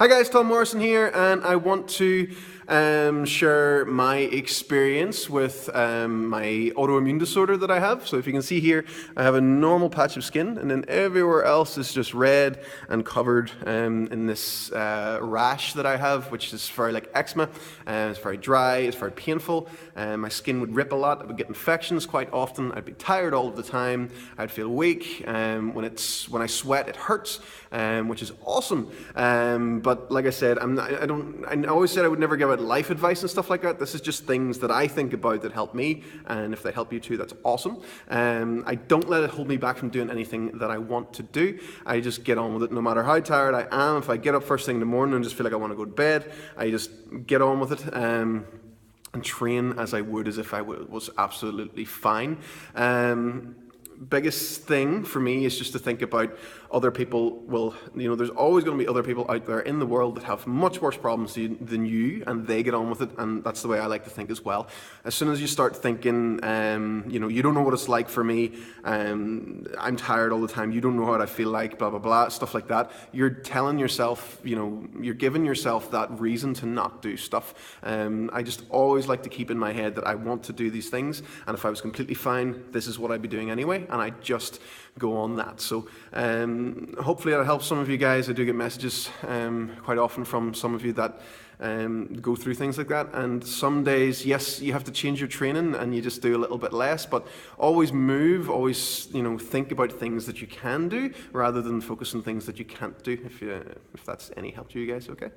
Hi guys, Tom Morrison here, and I want to share my experience with my autoimmune disorder that I have. So if you can see here, I have a normal patch of skin, and then everywhere else is just red and covered in this rash that I have, which is very like eczema. It's very dry, it's very painful. My skin would rip a lot, I would get infections quite often, I'd be tired all of the time, I'd feel weak. When I sweat, it hurts, which is awesome. But like I said, I always said I would never give out life advice and stuff like that. This is just things that I think about that help me, and if they help you too, that's awesome. I don't let it hold me back from doing anything that I want to do. I just get on with it no matter how tired I am. If I get up first thing in the morning and just feel like I want to go to bed, I just get on with it. And train as I would as if I was absolutely fine. Biggest thing for me is just to think about other people. There's always going to be other people out there in the world that have much worse problems than you, and they get on with it, and that's the way I like to think as well. As soon as you start thinking, you don't know what it's like for me, I'm tired all the time, you don't know what I feel like, blah, blah, blah, stuff like that, you're telling yourself, you're giving yourself that reason to not do stuff. I just always like to keep in my head that I want to do these things, and if I was completely fine, this is what I'd be doing anyway, and I just go on that. So hopefully that helps some of you guys. I do get messages quite often from some of you that go through things like that, and some days, yes, you have to change your training and you just do a little bit less, but always move, always think about things that you can do rather than focus on things that you can't do, if that's any help to you guys. Okay.